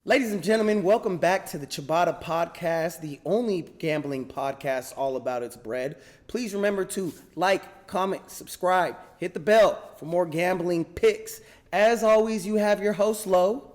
Ladies and gentlemen, welcome back to the Ciabatta Podcast, the only gambling podcast all about its bread. Please remember to like, comment, subscribe, hit the bell for more gambling picks. As always, you have your host, Lo,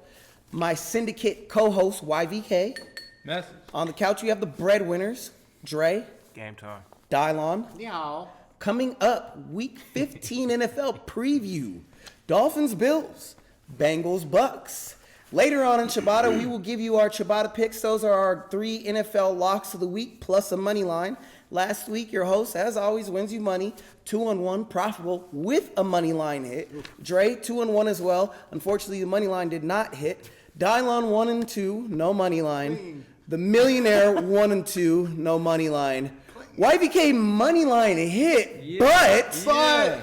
my syndicate co-host, YVK. Message. On the couch, you have the breadwinners, Dre. Game time. Dylon. Meow. Coming up, Week 15 NFL preview. Dolphins, Bills. Bengals, Bucks. Later on in Ciabatta, we will give you our Ciabatta Picks. Those are our 3 NFL locks of the week, plus a money line. Last week, your host, as always, wins you money. 2-1, profitable with a money line hit. Dre, 2-1 as well. Unfortunately, the money line did not hit. Dylon, 1-2, no money line. The Millionaire, 1-2, no money line. YVK money line hit, but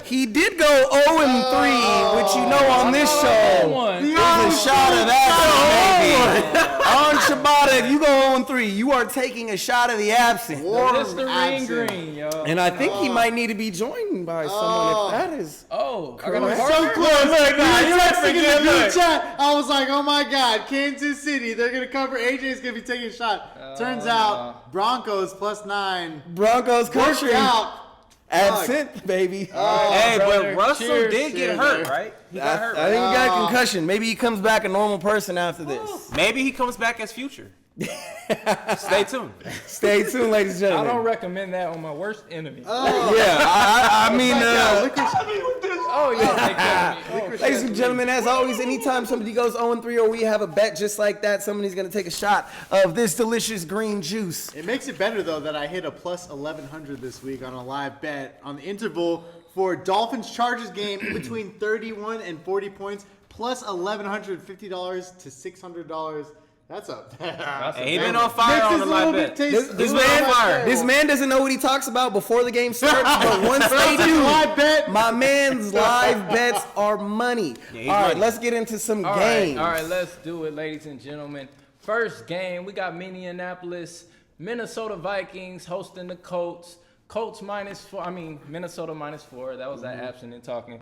he did go 0-3, which you know on this show is a shot of that, baby. On Ciabatta, if you go 0-3, you are taking a shot of the absent. It's the ring green, yo. And I think he might need to be joined by someone if that is. I got We're a so close. You were texting in the group chat. I was like, oh my God, Kansas City, they're going to cover. AJ's going to be taking a shot. Turns out, Broncos +9. Broncos country. Out. Absent, baby. Hey, brother. but Russell Cheers. did get hurt, right? He got hurt. I think he got a concussion. Maybe he comes back a normal person after this. Maybe he comes back as Future. Stay tuned. Stay tuned, ladies and I gentlemen. don't recommend that on my worst enemy. I mean, ladies and gentlemen, as always, anytime somebody goes 0-3 or we have a bet just like that, somebody's going to take a shot of this delicious green juice. It makes it better, though, that I hit a +1100 this week on a live bet on the interval for Dolphins-Chargers game between 31 and 40 points, plus $1,150 to $600. That's up. He been on fire on the live bet. This man doesn't know what he talks about before the game starts, but once they do, my man's live bets are money. Yeah, all right, money. let's get into some All games. right, let's do it, ladies and gentlemen. First game, we got Minnesota Vikings hosting the Colts. Colts -4. Minnesota -4. That was that absent and talking.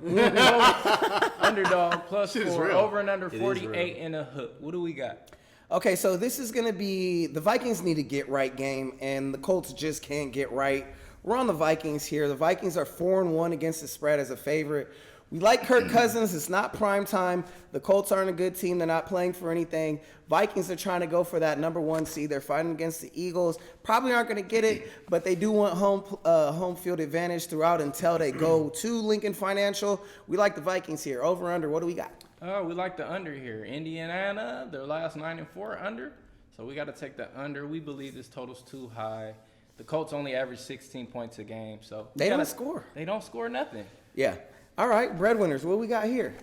Underdog +4. Over and under 48 and a hook. What do we got? Okay, so this is going to be the Vikings need to get right game, and the Colts just can't get right. We're on the Vikings here. The Vikings are 4-1 against the spread as a favorite. We like Kirk Cousins. It's not prime time. The Colts aren't a good team. They're not playing for anything. Vikings are trying to go for that number 1 seed. They're fighting against the Eagles. Probably aren't going to get it, but they do want home field advantage throughout until they go to Lincoln Financial. We like the Vikings here. Over, under, what do we got? We like the under here. Indiana, their last 9-4 under. So we got to take the under. We believe this total's too high. The Colts only average 16 points a game. So they don't score. They don't score nothing. Yeah. All right, breadwinners, what we got here?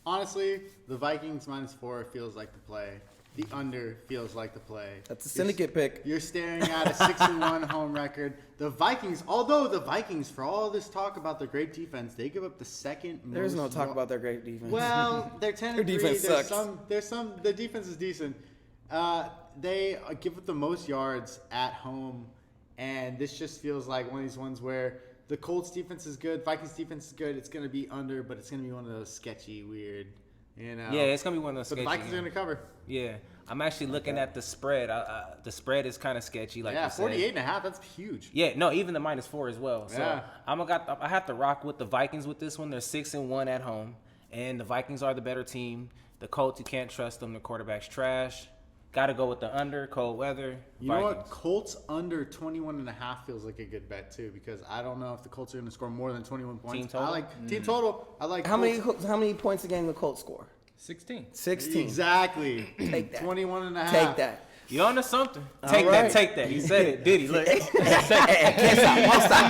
Honestly, the Vikings -4 feels like the play. The under feels like the play. That's a syndicate pick. You're staring at a 6-1 home record. The Vikings, although the Vikings, for all this talk about their great defense, they give up the second most. There's no talk about their great defense. Well, they're 10-3. Their defense sucks. The defense is decent. They give up the most yards at home, and this just feels like one of these ones where the Colts defense is good, Vikings defense is good. It's going to be under, but it's going to be one of those sketchy, weird, Yeah, it's going to be one of those sketchy. But the Vikings are going to cover. Yeah. I'm actually looking at the spread. The spread is kind of sketchy, like you said. 48.5, that's huge. Yeah, no, even the -4 as well. So Yeah. I have to rock with the Vikings with this one. They're 6-1 at home, and the Vikings are the better team. The Colts, you can't trust them. The quarterback's trash. Got to go with the under, cold weather. You know what? Colts under 21.5 feels like a good bet too, because I don't know if the Colts are going to score more than 21 points. Team total? I like team total. I like How many points a game the Colts score? 16. 16. Exactly. Take that. 21.5. Take that. You onto something? All Take right. that. He said it. Did he? Look. Can't stop. Won't stop.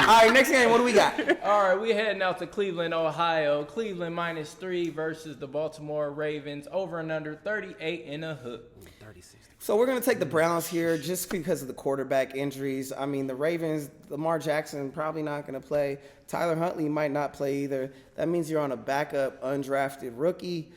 All right, next game. What do we got? All right, we heading out to Cleveland, Ohio. Cleveland -3 versus the Baltimore Ravens. Over and under 38 and a hook. 36. So we're going to take the Browns here just because of the quarterback injuries. I mean, the Ravens, Lamar Jackson probably not going to play. Tyler Huntley might not play either. That means you're on a backup undrafted rookie.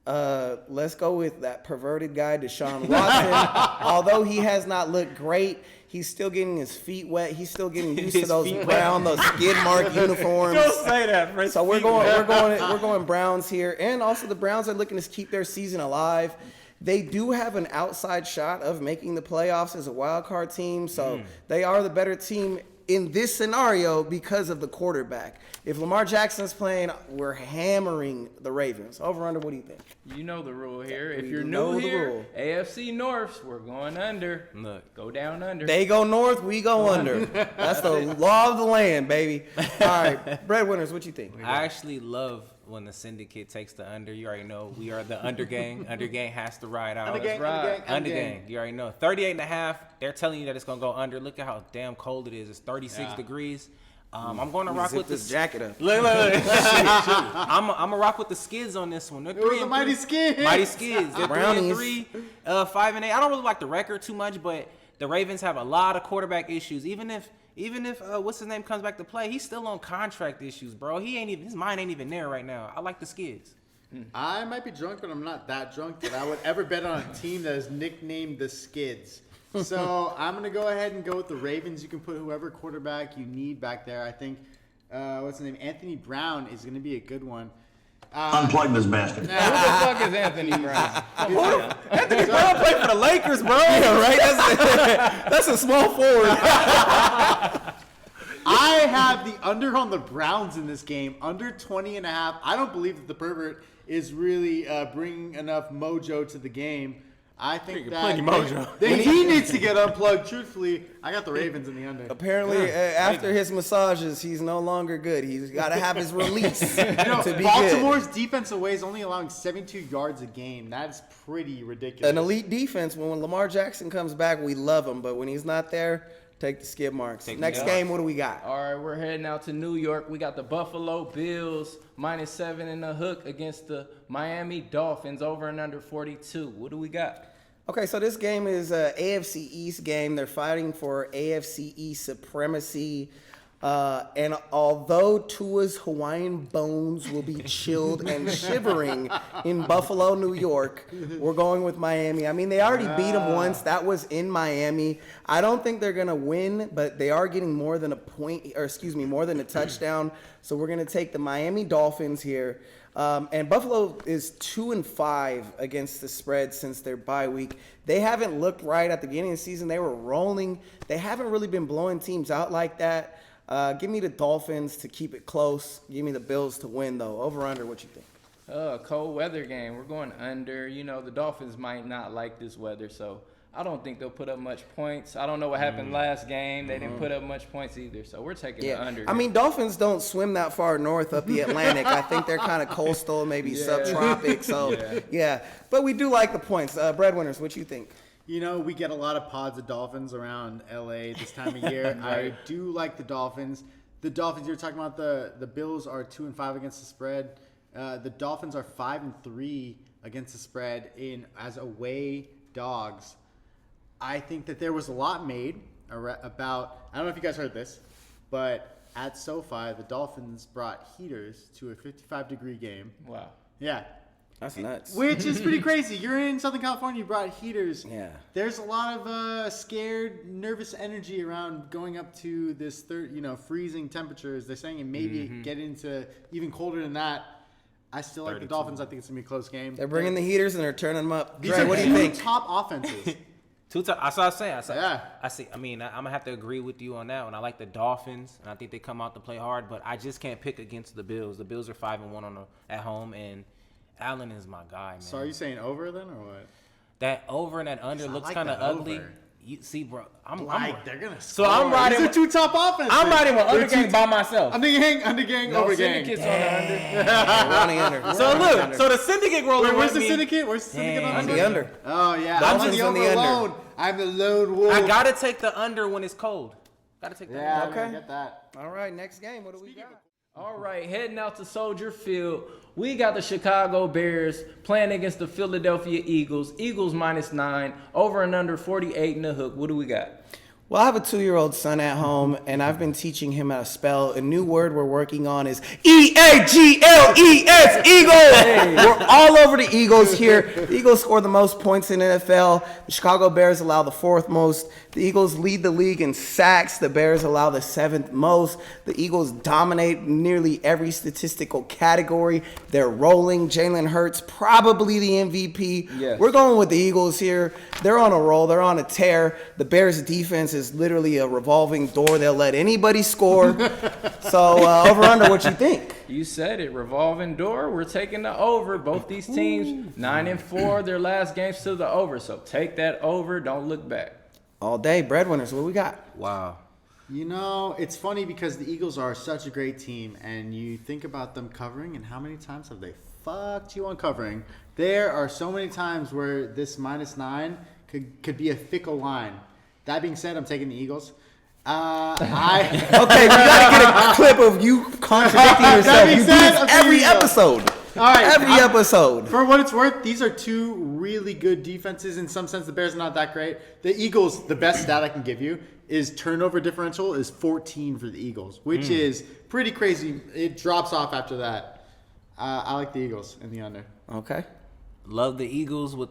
Let's go with that perverted guy, Deshaun Watson. Although he has not looked great, he's still getting his feet wet. He's still getting used to those those skid mark uniforms. Don't say that, Fred. So we're going Browns here, and also the Browns are looking to keep their season alive. They do have an outside shot of making the playoffs as a wild card team, so they are the better team in this scenario because of the quarterback. If Lamar Jackson's playing, we're hammering the Ravens. Over under, what do you think? You know the rule here. If We you're know new the here, rule. AFC North, we're going under. Look. Go down under. They go north, we go under. That's the law of the land, baby. All right, breadwinners, what you think? I actually love when the syndicate takes the under. You already know we are the under gang. Under gang has to ride out. Under gang. You already know. 38.5. They're telling you that it's gonna go under. Look at how damn cold it is. It's 36 degrees. I'm going to rock with this jacket up. Look. I'm gonna rock with the Skids on this one. They're 3 and Mighty 3. Skids. Mighty Skids. They're 3 and Brownies. 3, 5 and 8. I don't really like the record too much, but the Ravens have a lot of quarterback issues. Even if what's his name comes back to play, he's still on contract issues, bro. His mind ain't even there right now. I like the Skids. I might be drunk, but I'm not that drunk that I would ever bet on a team that is nicknamed the Skids. So I'm going to go ahead and go with the Ravens. You can put whoever quarterback you need back there. I think, what's his name? Anthony Brown is going to be a good one. Unplug this bastard. Who the fuck is Anthony Brown? Anthony Brown played for the Lakers, bro. Yeah, right? That's a small forward. I have the under on the Browns in this game, under 20.5. I don't believe that the pervert is really bringing enough mojo to the game. I think that plenty mojo. he needs to get unplugged. Truthfully, I got the Ravens in the under. Apparently, after his massages, he's no longer good. He's got to have his release to be Baltimore's good. defensive way is only allowing 72 yards a game. That's pretty ridiculous. An elite defense. When Lamar Jackson comes back, we love him. But when he's not there, take the skid marks. Next game, what do we got? All right, we're heading out to New York. We got the Buffalo Bills -7 in the hook against the Miami Dolphins over and under 42. What do we got? Okay, so this game is a AFC East game. They're fighting for AFC East supremacy. And although Tua's Hawaiian bones will be chilled and shivering in Buffalo, New York, we're going with Miami. I mean, they already beat them once. That was in Miami. I don't think they're going to win, but they are getting more than more than a touchdown. So we're going to take the Miami Dolphins here. And Buffalo is 2-5 against the spread since their bye week. They haven't looked right at the beginning of the season. They were rolling. They haven't really been blowing teams out like that. Give me the Dolphins to keep it close. Give me the Bills to win, though. Over under, what you think? Cold weather game. We're going under. You know, the Dolphins might not like this weather, so I don't think they'll put up much points. I don't know what happened last game. They didn't put up much points either, so we're taking the under. I mean, Dolphins don't swim that far north up the Atlantic. I think they're kind of coastal, maybe subtropic. So, yeah. But we do like the points. Breadwinners, what you think? You know, we get a lot of pods of Dolphins around LA this time of year. I do like the Dolphins. The Dolphins, you're talking about the Bills are 2-5 against the spread. The Dolphins are 5-3 against the spread as away dogs. I think that there was a lot made about, I don't know if you guys heard this, but at SoFi, the Dolphins brought heaters to a 55-degree game. Wow. Yeah. That's nuts. Which is pretty crazy. You're in Southern California, you brought heaters. Yeah. There's a lot of scared, nervous energy around going up to this freezing temperatures. They're saying it maybe get into even colder than that. I still like the Dolphins. I think it's going to be a close game. They're bringing the heaters and they're turning them up. These Dre, are what do you think? top offenses. That's what I was saying. Yeah. I mean, I'm gonna have to agree with you on that one. I like the Dolphins, and I think they come out to play hard, but I just can't pick against the Bills. The Bills are 5-1 at home, and Allen is my guy, man. So are you saying over then, or what? That over and that under looks like kind of that ugly. over. You see, bro, I'm They're going to So I'm riding These are with- two top offenses. I'm riding with under gang by myself. I'm thinking under gang, No over gang. syndicates on the under. We're on the under. So look, so the syndicate rolling Wait, where's with the me. syndicate? Where's the syndicate Dang. on On the under. Oh, yeah. I'm on Dolphins the on over the under. alone. I'm the lone wolf. I gotta take the under when it's cold. Gotta take the Yeah, under. I Okay. get that. All right, next game. What do we got? All right, heading out to Soldier Field. We got the Chicago Bears playing against the Philadelphia Eagles. Eagles -9, over and under 48 in the hook. What do we got? Well, I have a 2-year-old son at home, and I've been teaching him how to spell. A new word we're working on is E-A-G-L-E-S, Eagles. We're all over the Eagles here. The Eagles score the most points in NFL. The Chicago Bears allow the 4th most. The Eagles lead the league in sacks. The Bears allow the 7th most. The Eagles dominate nearly every statistical category. They're rolling. Jalen Hurts, probably the MVP. Yes. We're going with the Eagles here. They're on a roll. They're on a tear. The Bears' defense is literally a revolving door. They'll let anybody score. So over under, what you think? You said it, revolving door. We're taking the over. Both these teams 9-4. Their last games to the over. So take that over. Don't look back. All day, breadwinners. What we got? Wow. You know, it's funny because the Eagles are such a great team, and you think about them covering, and how many times have they fucked you on covering? There are so many times where this -9 could be a fickle line. That being said, I'm taking the Eagles. Okay, we gotta get a clip of you contradicting yourself. That being You do said, this I'm every taking the Eagles. episode. All right, Every episode. For what it's worth, these are two really good defenses. In some sense, the Bears are not that great. The Eagles, the best stat I can give you is turnover differential is 14 for the Eagles, which is pretty crazy. It drops off after that. I like the Eagles in the under. Okay. Love the Eagles with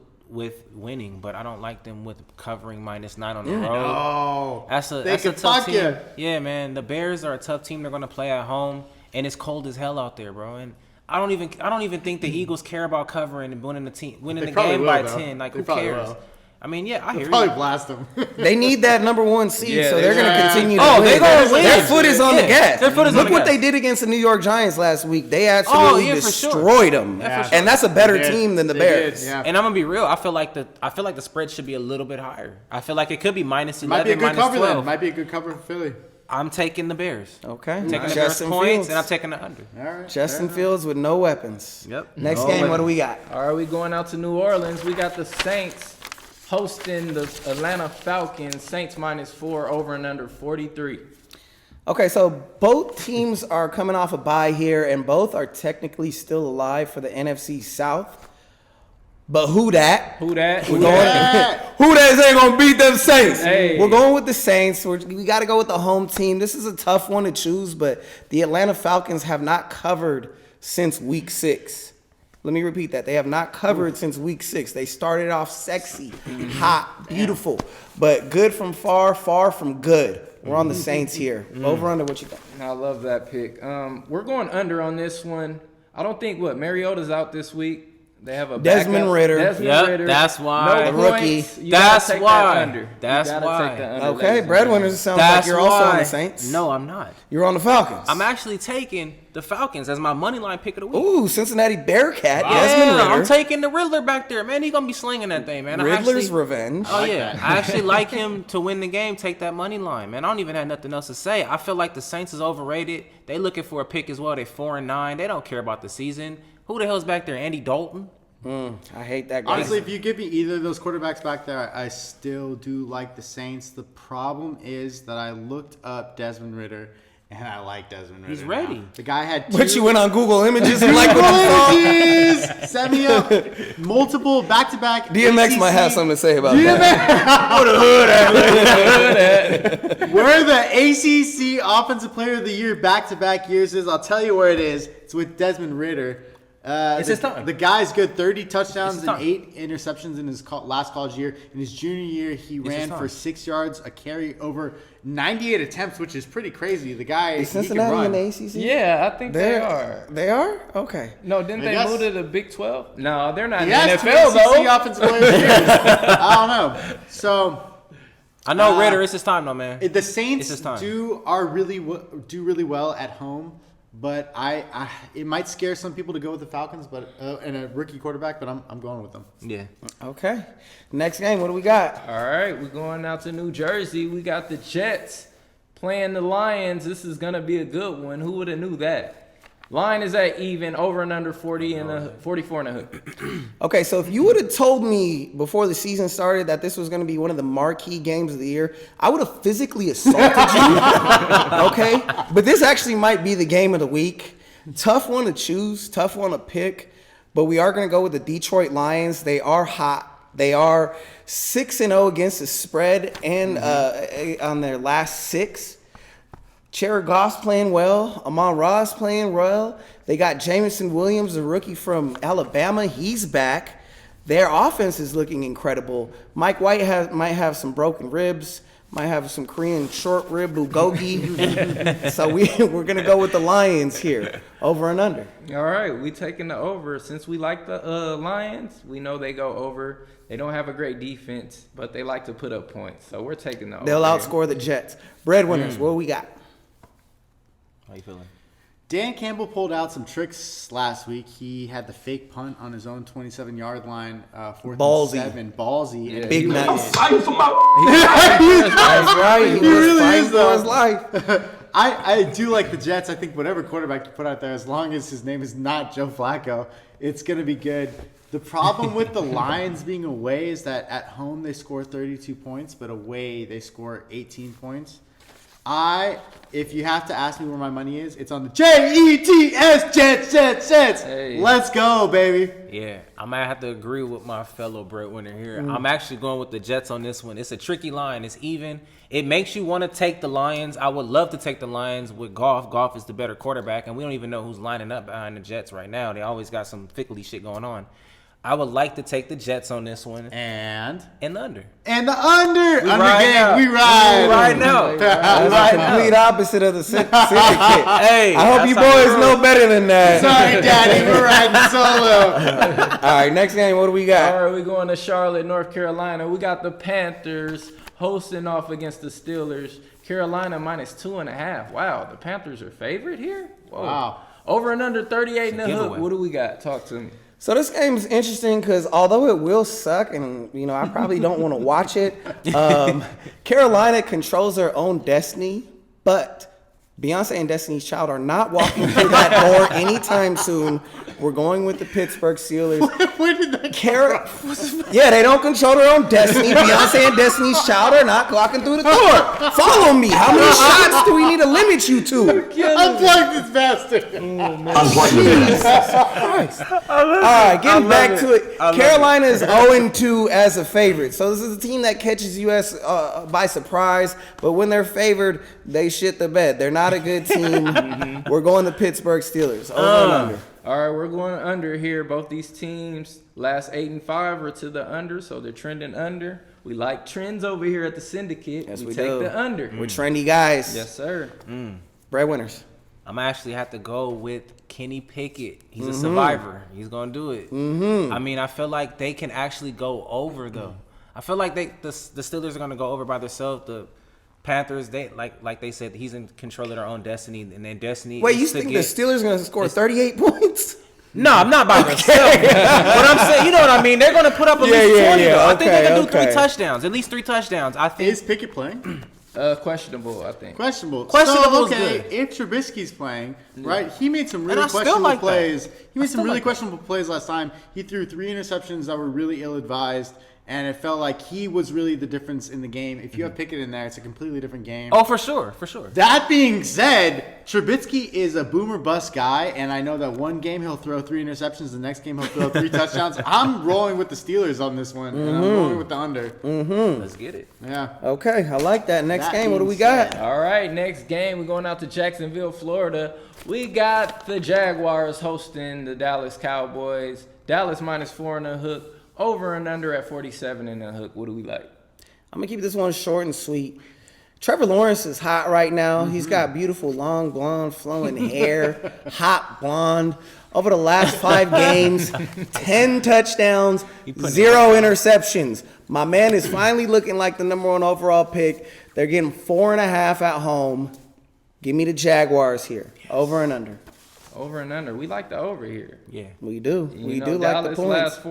winning, but I don't like them with covering -9 on the road. Oh, That's a could tough fuck team. you. Yeah, man. The Bears are a tough team. They're gonna play at home, and it's cold as hell out there, bro. And I don't even think the Eagles care about covering and winning the They probably game will, by though. 10. Like, They who probably cares? will. I mean, yeah, I hear They'll probably you. blast them. They need that number 1 seed, Yeah, so they're going to yeah. continue to Oh, win. they gonna win. Their foot is on the Yeah, gas. their foot is on Look the what gas. they did against the New York Giants last week. They absolutely yeah, for sure. destroyed them. Yeah, for And that's a better They did. team than the They Bears. did, yeah. And I'm gonna be real. I feel like the spread should be a little bit higher. I feel like it could be -11, Might be a good cover -12. then. Might be a good cover for Philly. I'm taking the Bears. Okay. Taking the Bears Justin points, Fields. and I'm taking the under. All right. Justin Fields with no weapons. Yep. Next No game, weapons. what do we got? All right, we going out to New Orleans. We got the Saints hosting the Atlanta Falcons. Saints -4, over and under 43. Okay, so both teams are coming off a bye here, and both are technically still alive for the NFC South. But who that? Who that? We're going. Who that ain't gonna beat them Saints? Hey. We're going with the Saints. We got to go with the home team. This is a tough one to choose, but the Atlanta Falcons have not covered since Week 6. Let me repeat that. They have not covered since Week 6. They started off sexy, hot, beautiful, but good from far, far from good. We're on the Saints here. Over under, what you think? I love that pick. We're going under on this one. I don't think Mariota's out this week. They have a Desmond backup. Ritter. Desmond Yep, Ritter. that's why. No The rookie. points. You gotta That's take why. That under. That's you gotta why. Take the under, Okay, ladies and breadwinners. It sounds like That's you're also on why. the Saints. No, I'm not. You're on the Falcons. I'm actually taking the Falcons as my money line pick of the week. Ooh, Cincinnati Bearcat, Yeah, Desmond Ritter. I'm taking the Riddler back there, man. He's gonna be slinging that thing, man. Riddler's revenge. Oh yeah, I actually like him to win the game. Take that money line, man. I don't even have nothing else to say. I feel like the Saints is overrated. They looking for a pick as well. They 4-9. They don't care about the season. Who the hell's back there? Andy Dalton. I hate that guy. Honestly, if you give me either of those quarterbacks back there, I still do like the Saints. The problem is that I looked up Desmond Ritter, and I like Desmond Ritter. He's ready. now. The guy had two. But you went on Google Images and like what you saw. Images! Set me up. Multiple back-to-back. DMX ACC. might have something to say about that. Where the hood at? Where the ACC Offensive Player of the Year back-to-back years is, I'll tell you where it is. It's with Desmond Ritter. It's his time. The guy's good. 30 touchdowns It's his and time. 8 interceptions in his last college year. In his junior year, he ran his for time. 6 yards, a carry over 98 attempts, which is pretty crazy. The guy, Is he can Cincinnati run. in the ACC? Yeah, I think they are. They are? Okay. No, didn't they Yes. move to the Big 12? No, they're not in Yes, the NFL ACC though. Offensive Player of the Year. I don't know. So I know Ritter. It's his time, though, man. the Saints It's his time. do really well at home. But it might scare some people to go with the Falcons, but and a rookie quarterback. But I'm going with them. Yeah. Okay. Next game, what do we got? All right, we're going out to New Jersey. We got the Jets playing the Lions. This is gonna be a good one. Who would have knew that? Line is at even, over and under 44 and a hook. Okay, so if you would have told me before the season started that this was going to be one of the marquee games of the year, I would have physically assaulted you. Okay? But this actually might be the game of the week. Tough one to choose, tough one to pick, but we are going to go with the Detroit Lions. They are hot. They are 6-0 against the spread and on their last 6. Jared Goff's playing well. Amon-Ra's playing well. They got Jameson Williams, a rookie from Alabama. He's back. Their offense is looking incredible. Mike White might have some broken ribs, might have some Korean short rib bulgogi. So we're going to go with the Lions here, over and under. All right, we taking the over. Since we like the Lions, we know they go over. They don't have a great defense, but they like to put up points. So we're taking the over. They'll outscore the Jets. Breadwinners, what we got? How you feeling? Dan Campbell pulled out some tricks last week. He had the fake punt on his own 27-yard line, 4th and 7. Ballsy. Yeah, Big nuts. Fighting for my. That's right. He was really fighting is, for though. his life. I do like the Jets. I think whatever quarterback you put out there, as long as his name is not Joe Flacco, it's going to be good. The problem with the Lions being away is that at home they score 32 points, but away they score 18 points. If you have to ask me where my money is, it's on the Jets, Jets. Hey. Let's go, baby. Yeah, I might have to agree with my fellow breadwinner here. I'm actually going with the Jets on this one. It's a tricky line. It's even. It makes you want to take the Lions. I would love to take the Lions with Goff. Goff is the better quarterback, and we don't even know who's lining up behind the Jets right now. They always got some fickly shit going on. I would like to take the Jets on this one. And the under. And the under. We Under ride game. now. We ride. We ride now. That's the complete opposite of the syndicate. Hey, I hope you boys know better than that. Sorry, Daddy. We're riding solo. All right, next game, what do we got? All right, we're going to Charlotte, North Carolina. We got the Panthers hosting off against the Steelers. Carolina -2.5. Wow, the Panthers are favorite here? Whoa. Wow. Over and under 38 and a hook. giveaway. What do we got? Talk to me. So this game is interesting because although it will suck, and I probably don't want to watch it, Carolina controls their own destiny, but Beyonce and Destiny's Child are not walking through that door anytime soon. We're going with the Pittsburgh Steelers. Where did that come from? Yeah, they don't control their own destiny. Beyonce and Destiny's Child are not walking through the door. Follow me. How many shots do we need to limit you to? Unplug this bastard. Unplug this mess. All right, getting back to it. I love Carolina is 0-2 as a favorite. So this is a team that catches US by surprise, but when they're favored, they shit the bed. They're not a good team. We're going to Pittsburgh Steelers. Over and under. All right, we're going under here. Both these teams last 8 and 5 are to the under, so they're trending under. We like trends over here at the syndicate. Yes, we we take do. the under. We're trendy guys. Yes, sir. Breadwinners. I'm actually have to go with Kenny Pickett. He's a survivor. He's gonna do it. I mean, I feel like they can actually go over though. I feel like the Steelers are gonna go over by themselves. The Panthers, they like they said, he's in control of their own destiny, and their destiny. Wait, is you to think the get- Steelers are going to score 38 points? No, I'm not by myself. But I'm saying, you know what I mean. They're gonna put up at least 20. Though. I think they can do 3 touchdowns, at least 3 touchdowns. I think. Is Pickett playing? Questionable, I think. Questionable. Questionable So, is okay, good. if Trubisky's playing, right? He made some And really I still questionable like that. plays. He made some still really like that. questionable plays last time. He threw 3 interceptions that were really ill-advised, and it felt like he was really the difference in the game. If you have Pickett in there, it's a completely different game. Oh, for sure, for sure. That being said, Trubisky is a boomer bust guy, and I know that one game he'll throw 3 interceptions, the next game he'll throw 3 touchdowns. I'm rolling with the Steelers on this one, and I'm rolling with the under. Let's get it. Yeah. Okay, I like that. Next That game, what do we being got? said, All right, next game, we're going out to Jacksonville, Florida. We got the Jaguars hosting the Dallas Cowboys. Dallas -4 and a hook. Over and under at 47 and a hook. What do we like? I'm going to keep this one short and sweet. Trevor Lawrence is hot right now. He's got beautiful, long, blonde, flowing hair. Hot blonde. Over the last 5 games, 10 touchdowns, 0 interceptions. My man is finally looking like the #1 overall pick. They're getting 4.5 at home. Give me the Jaguars here. Over and under. Over and under. We like the over here. Yeah. We do. You We know, do like the Dallas points.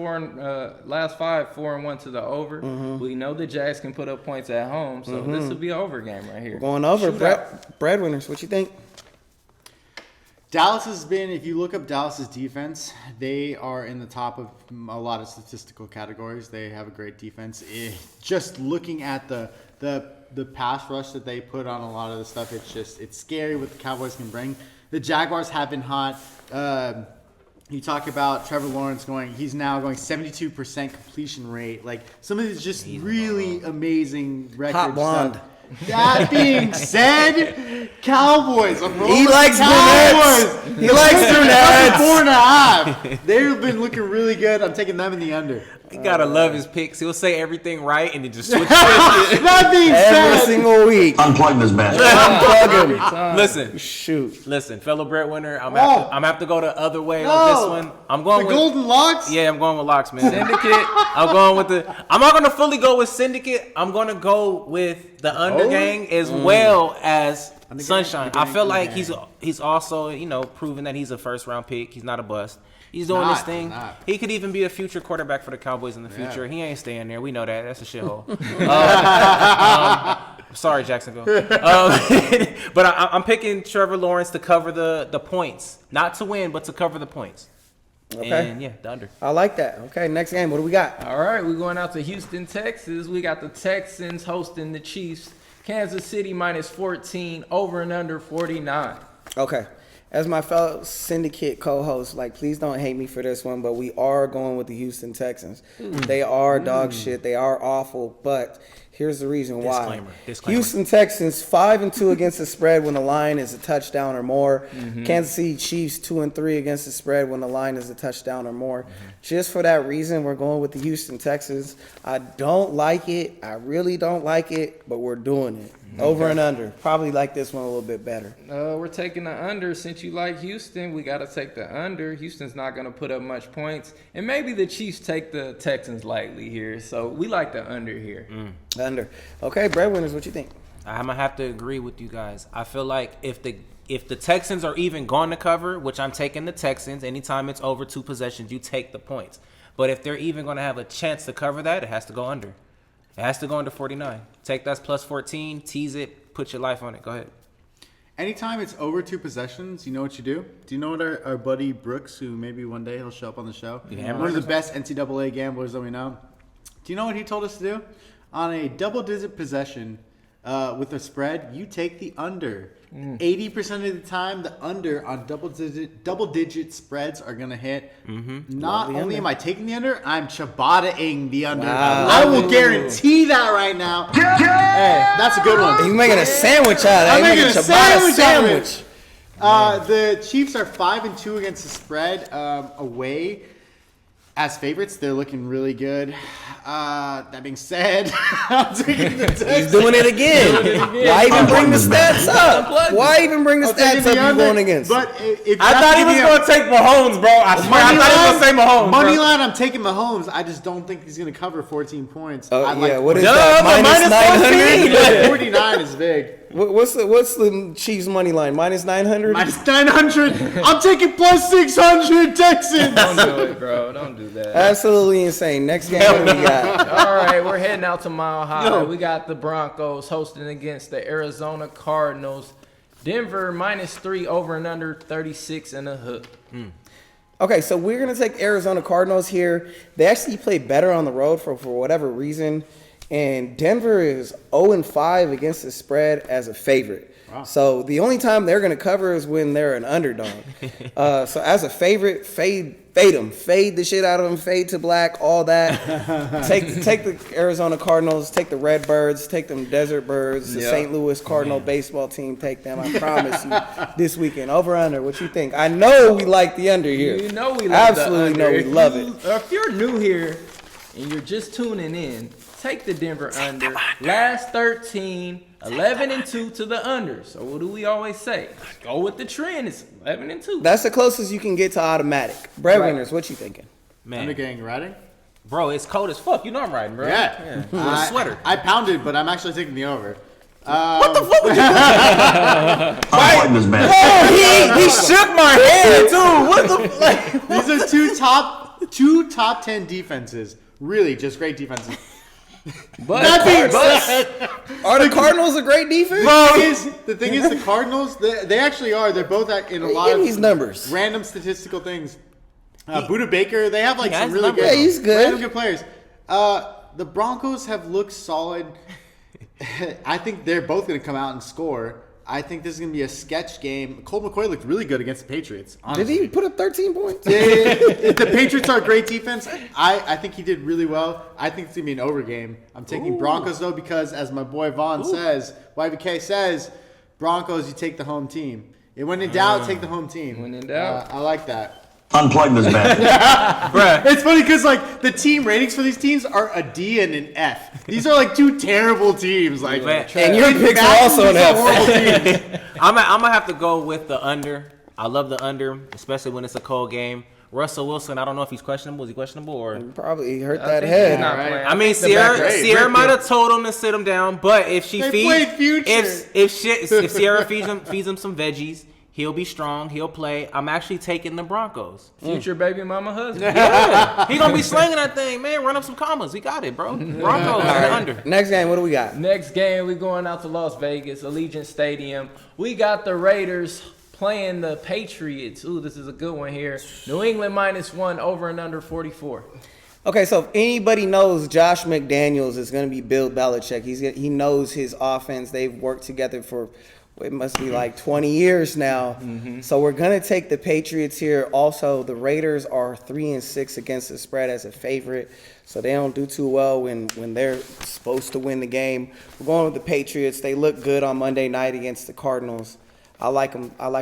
last 5, 4-1 to the over. We know the Jags can put up points at home, so this will be an over game right here. We're going over. Shootout. Breadwinners, what you think? Dallas has been, if you look up Dallas's defense, they are in the top of a lot of statistical categories. They have a great defense. Just looking at the pass rush that they put on a lot of the stuff, it's scary what the Cowboys can bring. The Jaguars have been hot. You talk about Trevor Lawrence he's now going 72% completion rate. Like, some of these just really amazing records. Hot blonde. Stuff. That being said, Cowboys. He likes brunettes. He likes brunettes. 4.5. They've been looking really good. I'm taking them in the under. You gotta love his picks. He'll say everything right and then just switch. That being said, every single week. Unplug this man. Unplug him. Listen, fellow breadwinner. I'm gonna have to go the other way on this one. I'm going with Golden Locks. Yeah, I'm going with locks, man. Syndicate. I'm not gonna fully go with Syndicate. I'm gonna go with the Under Gang as well as Sunshine. I feel like he's also proven that he's a first round pick. He's not a bust. He's doing this thing. He could even be a future quarterback for the Cowboys in the future. He ain't staying there. We know that. That's a shithole. Sorry, Jacksonville. But I'm picking Trevor Lawrence to cover the points. Not to win, but to cover the points. Okay. And the under. I like that. Okay, next game. What do we got? All right, we're going out to Houston, Texas. We got the Texans hosting the Chiefs. Kansas City minus 14, over and under 49. Okay. As my fellow syndicate co-host, please don't hate me for this one, but we are going with the Houston Texans. They are dog shit. They are awful, but here's the reason why. Disclaimer. Houston Texans 5-2 against the spread when the line is a touchdown or more. Kansas City Chiefs 2-3 against the spread when the line is a touchdown or more. Just for that reason, we're going with the Houston Texans. I don't like it. I really don't like it, but we're doing it. Over and under. Probably like this one a little bit better. We're taking the under. Since you like Houston, we got to take the under. Houston's not going to put up much points. And maybe the Chiefs take the Texans lightly here. So we like the under here. Under. Okay, breadwinners, what you think? I'm going to have to agree with you guys. I feel like if the Texans are even going to cover, which I'm taking the Texans, anytime it's over 2 possessions, you take the points. But if they're even going to have a chance to cover that, it has to go under. It has to go under 49. Take that plus 14, tease it, put your life on it. Go ahead. Anytime it's over 2 possessions, you know what you do? Do you know what our buddy Brooks, who maybe one day he'll show up on the show, one of the best NCAA gamblers that we know, do you know what he told us to do? On a double-digit possession with a spread, you take the under. 80% of the time, the under on double-digit spreads are going to hit. Not only am I taking the under, I'm Ciabatta-ing the under. I will guarantee that right now. Hey, that's a good one. You're making a sandwich out of it. I'm making a sandwich. The Chiefs are 5-2 against the spread away. As favorites, they're looking really good. That being said, I'm taking the Texans. He's doing it again. Why even bring the stats up? Why even bring the stats up you're going against? But if I thought he was going to take Mahomes, bro. I swear, I thought he was going to say Mahomes. Money line, I'm taking Mahomes. I just don't think he's going to cover 14 points. What is that? Minus 900? 49 is big. What's the Chiefs money line? Minus 900? Minus 900. I'm taking plus 600 Texans. Don't do it, bro. Don't do that. Absolutely insane. Next game, what we got? All right, we're heading out to Mile High. We got the Broncos hosting against the Arizona Cardinals. Denver minus 3, over and under 36 and a hook. Okay, so we're going to take Arizona Cardinals here. They actually play better on the road for whatever reason. And Denver is 0-5 against the spread as a favorite. Wow. So the only time they're going to cover is when they're an underdog. So as a favorite, fade them. Fade the shit out of them. Fade to black, all that. Take the Arizona Cardinals. Take the Redbirds. Take them Desert Birds. The St. Louis Cardinal baseball team. Take them. I promise you. This weekend. Over under. What you think? I know we like the under here. You know we love Absolutely the under. know we love it. If you're new here and you're just tuning in, take the Denver under. Last 13, 11-2 to the under. So what do we always say? Go with the trend. It's 11-2. That's the closest you can get to automatic. Breadwinners, what you thinking? Man, Under gang riding? bro, it's cold as fuck. You know I'm riding, bro. Yeah. With a sweater. I pounded, but I'm actually taking the over. What the fuck would you do? I'm fighting this man. Oh, he shook my hand too. What the like? These are two top 10 defenses. Really, just great defenses. But That being said, Are the Cardinals a great defense? the thing is, the Cardinals, they actually are. They're both in a lot Give of me these numbers. random statistical things. Buda Baker, they have like Yeah, some his really numbers. good, Yeah, he's good. random good players. The Broncos have looked solid. I think they're both going to come out and score. I think this is going to be a sketch game. Colt McCoy looked really good against the Patriots, honestly. Did he put up 13 points? Yeah. The Patriots are a great defense. I think he did really well. I think it's going to be an over game. I'm taking Broncos, though, because as my boy Vaughn says, YBK says, Broncos, you take the home team. When in doubt, take the home team. When in doubt. I like that. Unplug this bastard. Bruh. It's funny because like the team ratings for these teams are a D and an F. These are like two terrible teams. Like, and your picks are also an F. I'm gonna have to go with the under. I love the under, especially when it's a cold game. Russell Wilson, I don't know if he's questionable. Is he questionable or probably hurt that head? Right. I mean, Sierra might have told him to sit him down, but if she if Sierra feeds him some veggies, he'll be strong. He'll play. I'm actually taking the Broncos. Future baby mama husband. Yeah, he gonna be slinging that thing, man. Run up some commas. We got it, bro. Broncos under. Next game, what do we got? Next game, we going out to Las Vegas, Allegiant Stadium. We got the Raiders playing the Patriots. Ooh, this is a good one here. New England -1, over and under 44. Okay, so if anybody knows Josh McDaniels is going to be Bill Belichick, he knows his offense. They've worked together for, it must be like 20 years now. Mm-hmm. So we're going to take the Patriots here. Also, the Raiders are 3-6 against the spread as a favorite. So they don't do too well when they're supposed to win the game. We're going with the Patriots. They look good on Monday night against the Cardinals. I like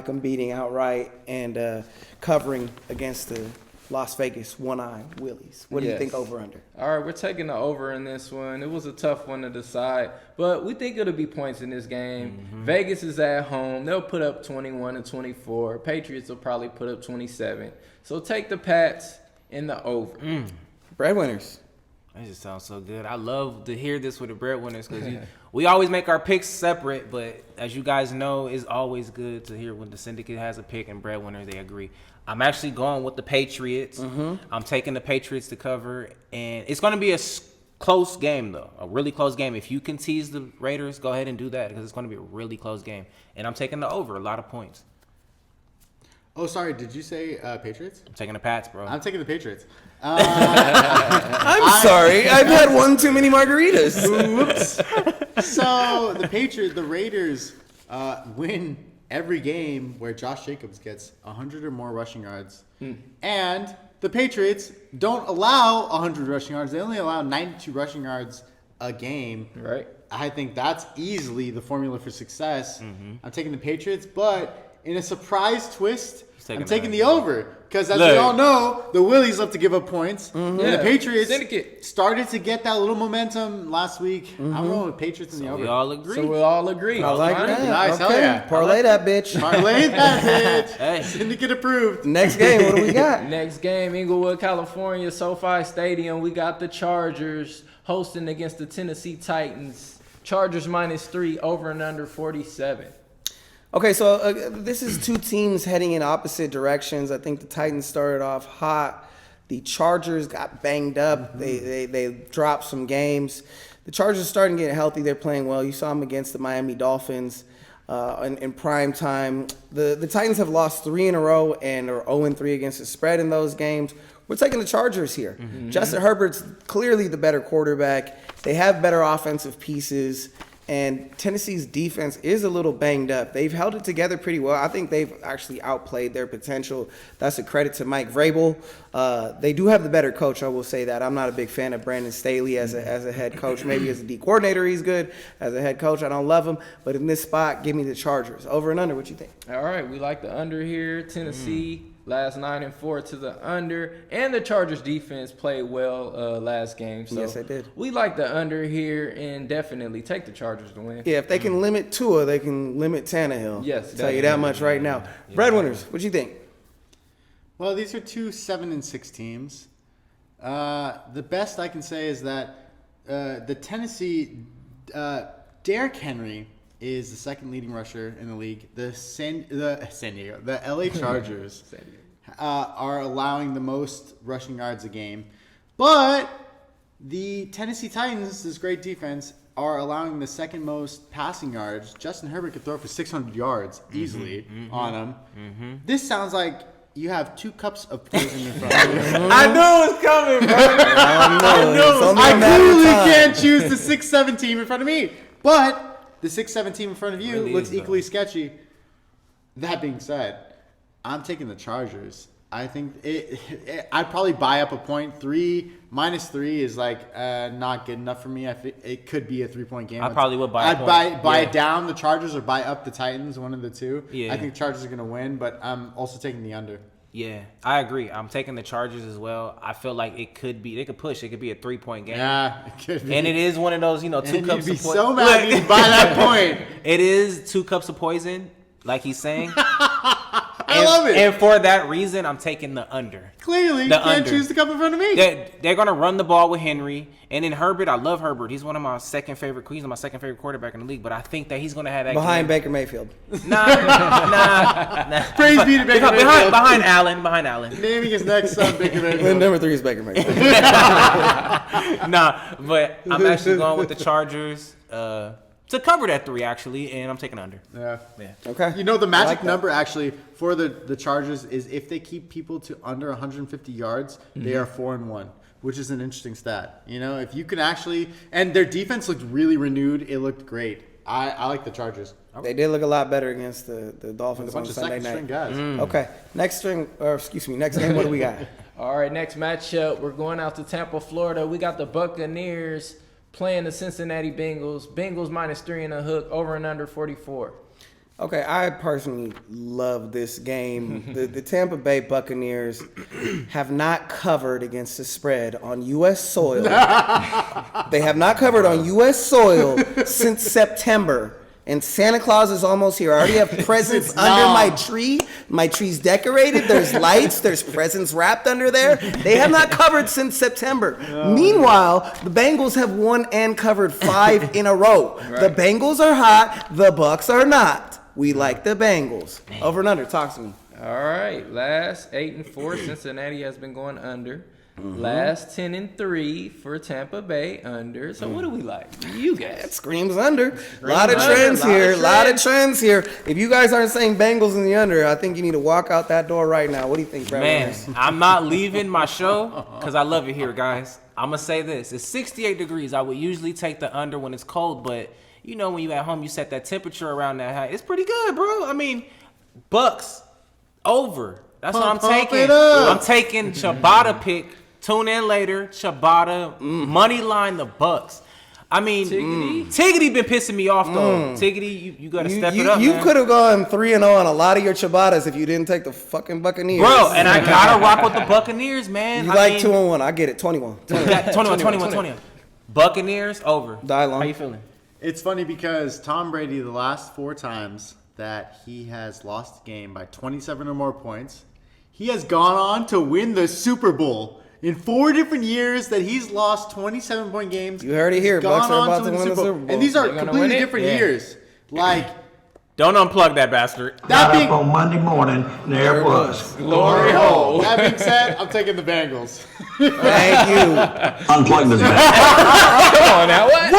them beating outright and covering against the Las Vegas one-eye Willies. What do you think over under? All right, we're taking the over in this one. It was a tough one to decide, but we think it'll be points in this game. Mm-hmm. Vegas is at home. They'll put up 21 and 24. Patriots will probably put up 27. So take the Pats in the over. Breadwinners. That just sounds so good. I love to hear this with the breadwinners because we always make our picks separate, but as you guys know, it's always good to hear when the syndicate has a pick and breadwinners, they agree. I'm actually going with the Patriots. Mm-hmm. I'm taking the Patriots to cover, and it's going to be a close game, though, a really close game. If you can tease the Raiders, go ahead and do that because it's going to be a really close game. And I'm taking the over, a lot of points. Oh, sorry. Did you say Patriots? I'm taking the Pats, bro. I'm taking the Patriots. I'm sorry. I've had one too many margaritas. Oops. So the Raiders win every game where Josh Jacobs gets 100 or more rushing yards. And the Patriots don't allow 100 rushing yards. They only allow 92 rushing yards a game. Right. I think that's easily the formula for success. Mm-hmm. I'm taking the Patriots, but in a surprise twist, I'm taking the over. Because as we all know, the Willies love to give up points. Mm-hmm. And the Patriots started to get that little momentum last week. Mm-hmm. I'm rolling with Patriots in the over. We all agree. So we all agree. I like that. Nice. Hell yeah. Parlay that bitch. Parlay that bitch. Hey. Syndicate approved. Next game, what do we got? Next game, Inglewood, California, SoFi Stadium. We got the Chargers hosting against the Tennessee Titans. Chargers -3, over and under 47. Okay, so this is two teams heading in opposite directions. I think the Titans started off hot. The Chargers got banged up. Mm-hmm. They dropped some games. The Chargers are starting to get healthy. They're playing well. You saw them against the Miami Dolphins in prime time. The Titans have lost 3 in a row and are 0-3 against the spread in those games. We're taking the Chargers here. Mm-hmm. Justin Herbert's clearly the better quarterback. They have better offensive pieces. And Tennessee's defense is a little banged up. They've held it together pretty well. I think they've actually outplayed their potential. That's a credit to Mike Vrabel. They do have the better coach, I will say that. I'm not a big fan of Brandon Staley as a head coach. Maybe as a D coordinator, he's good. As a head coach, I don't love him. But in this spot, give me the Chargers. Over and under, what you think? All right, we like the under here. Tennessee, last 9-4 to the under. And the Chargers defense played well last game. So yes, they did. We like the under here and definitely take the Chargers to win. Yeah, if they can limit Tua, they can limit Tannehill. Yes. I'll tell you that much right now. Yeah. Breadwinners, what you think? Well, these are two 7-6 teams. The best I can say is that the Tennessee, Derrick Henry is the second leading rusher in the league. The LA Chargers are allowing the most rushing yards a game. But the Tennessee Titans, this great defense, are allowing the second most passing yards. Justin Herbert could throw for 600 yards easily on him. Mm-hmm. This sounds like you have 2 cups of poison in front of you. I knew it was coming, bro. I clearly can't choose the 6-7 team in front of me. But The 6-7 team in front of you Really looks is, though. equally sketchy. That being said, I'm taking the Chargers. I think I'd probably buy up a point. -3 is like not good enough for me. I think it could be a 3-point game. I probably would buy. I'd buy it down the Chargers or buy up the Titans, one of the two. Yeah. I think the Chargers are going to win, but I'm also taking the under. Yeah, I agree. I'm taking the Chargers as well. I feel like it could be. They could push. It could be a 3-point game. Yeah, it could be. And it is one of those, 2 and cups you'd be of poison. so mad if you buy that point. It is 2 cups of poison, like he's saying. I love it. And for that reason, I'm taking the under. Clearly, you can't choose the cup in front of me. They're going to run the ball with Henry. And then Herbert, I love Herbert. He's one of my second favorite quarterback in the league. But I think that he's going to have that Behind game. Baker Mayfield. Nah. Praise be to Baker Mayfield. Behind Allen. Naming his next son Baker Mayfield. Number 3 is Baker Mayfield. Nah, but I'm actually going with the Chargers to cover that 3, actually. And I'm taking under. Yeah. Okay. You know, the I magic like that. number actually for the Chargers is if they keep people to under 150 yards, they are 4-1, which is an interesting stat. If you can actually, and their defense looked really renewed. It looked great. I like the Chargers. They did look a lot better against the Dolphins A on bunch of Sunday second night. string guys. Okay. Next game, what do we got? All right, next matchup, we're going out to Tampa, Florida. We got the Buccaneers playing the Cincinnati Bengals. Bengals -3 and a hook, over and under 44. Okay, I personally love this game. The Tampa Bay Buccaneers have not covered against the spread on U.S. soil. They have not covered on U.S. soil since September. And Santa Claus is almost here. I already have presents under my tree. My tree's decorated. There's lights. There's presents wrapped under there. They have not covered since September. Meanwhile, the Bengals have won and covered 5 in a row. Right. The Bengals are hot. The Bucs are not. We like the Bengals. Over and under. Talk to me. All right, last 8-4, Cincinnati has been going under. Last 10-3 for Tampa Bay under. So what do we like? You That guys. screams under. A lot of under, trends lot of here. A lot of trends. trends here. If you guys aren't saying Bengals in the under, I think you need to walk out that door right now. What do you think, Brad? Man, I'm not leaving my show because I love it here, guys. I'm going to say this. It's 68 degrees. I would usually take the under when it's cold, but when you at home, you set that temperature around that high. It's pretty good, bro. I mean, Bucks over. That's what I'm Pump taking. it up. I'm taking Ciabatta pick. Tune in later. Ciabatta money line the Bucks. I mean, Tiggity been pissing me off though. Tiggity, you gotta step it up. You man. could have gone 3-0 on a lot of your ciabattas if you didn't take the fucking Buccaneers. Bro, and I gotta rock with the Buccaneers, man. You I like mean, 2-1. I get it. 21. we got 21. Buccaneers over. Dylon. How you feeling? It's funny because Tom Brady, the last 4 times that he has lost a game by 27 or more points, he has gone on to win the Super Bowl. In 4 different years that he's lost 27-point games, You heard it here. he's gone Bucks are on about to win win the Super Bowl. And these are They're gonna completely win it? different Yeah. years. Like, Don't unplug that bastard. that Got being, up on Monday morning, and there it was. Glory hole. that being said, I'm taking the Bengals. Thank you. Unplug this man. Come on now, what?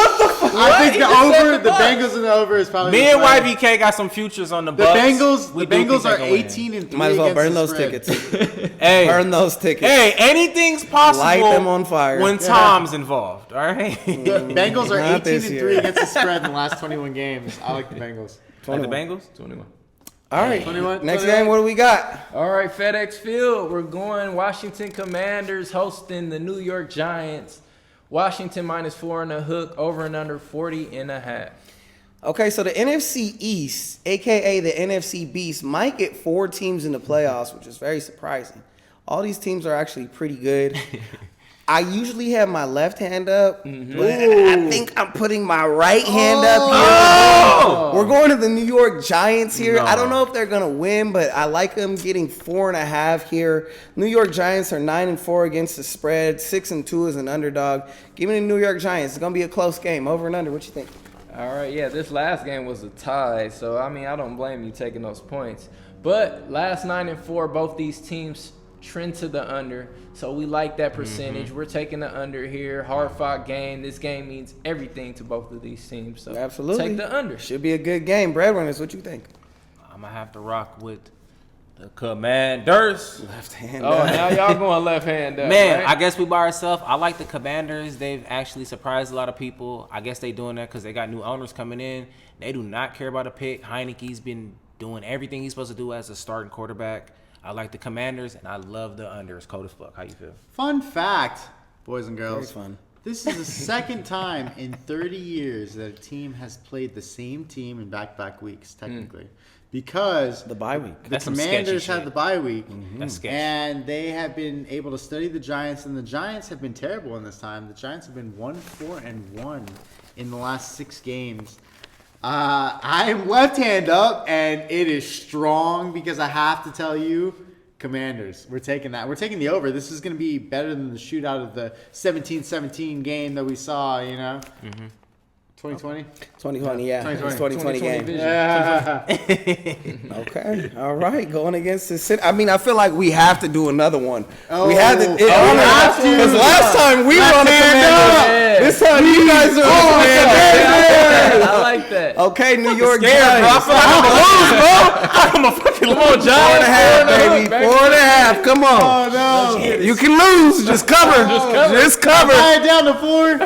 I think the Bengals and the over is probably Me the and play. YVK got some futures on the The Bucks. Bengals, We the do think Bengals they are can win. 18-3. Might as well against burn the those spread. tickets. Hey, Burn those tickets. hey, anything's possible. Light them on fire. when Tom's involved. All right. The Bengals are Not this 18-3 year. against the spread in the last 21 games. I like the Bengals. Like the Bengals. 21. All right. 21, Next 21. game, what do we got? All right, FedEx Field. We're going Washington Commanders hosting the New York Giants. Washington -4 and a hook, over and under 40.5. Okay, so the NFC East, a.k.a. the NFC Beast, might get 4 teams in the playoffs, which is very surprising. All these teams are actually pretty good. I usually have my left hand up, but I think I'm putting my right hand up here. We're going to the New York Giants here. No. I don't know if they're going to win, but I like them getting 4.5 here. New York Giants are 9-4 against the spread. 6-2 as an underdog. Give me the New York Giants. It's going to be a close game. Over and under. What you think? All right, yeah, this last game was a tie, so I mean, I don't blame you taking those points. But last 9-4, both these teams trend to the under, so we like that percentage. We're taking the under here. Hard-fought game. This game means everything to both of these teams, so Absolutely. take the under. Should be a good game. Breadwinners, what you think? I'm gonna have to rock with the Commanders. Left hand Oh, up. now y'all going left hand up, Man, right? I guess we by ourselves. I like the Commanders. They've actually surprised a lot of people. I guess they doing that because they got new owners coming in. They do not care about a pick. Heineke's been doing everything he's supposed to do as a starting quarterback. I like the Commanders, and I love the under. It's cold as fuck. How you feel? Fun fact, boys and girls. Very fun. This is the second time in 30 years that a team has played the same team in back-to-back weeks, technically. Because The bye week. the That's some Commanders sketchy had shit. the bye week, That's sketchy. and they have been able to study the Giants, and the Giants have been terrible in this time. The Giants have been 1-4-1 in the last 6 games. I am left hand up, and it is strong because I have to tell you, Commanders, we're taking that. We're taking the over. This is going to be better than the shootout of the 17-17 game that we saw, 2020? 2020, yeah. 2020. It's 2020 game. vision. Yeah. Okay. All right. Going against the City. I mean, I feel like we have to do another one. Oh. We have to. We have to. Because last time we were on the Left hand Commanders. up. This time you guys are on the Commanders. I like that. Okay, New York Scared, bro. I Giants. feel like I'm gonna lose, bro. I'm a fucking Come on, lose. Giants. 4.5, baby. 4.5. Come on. Oh, no. You can lose. Just cover. Just cover. Tie it down to 4.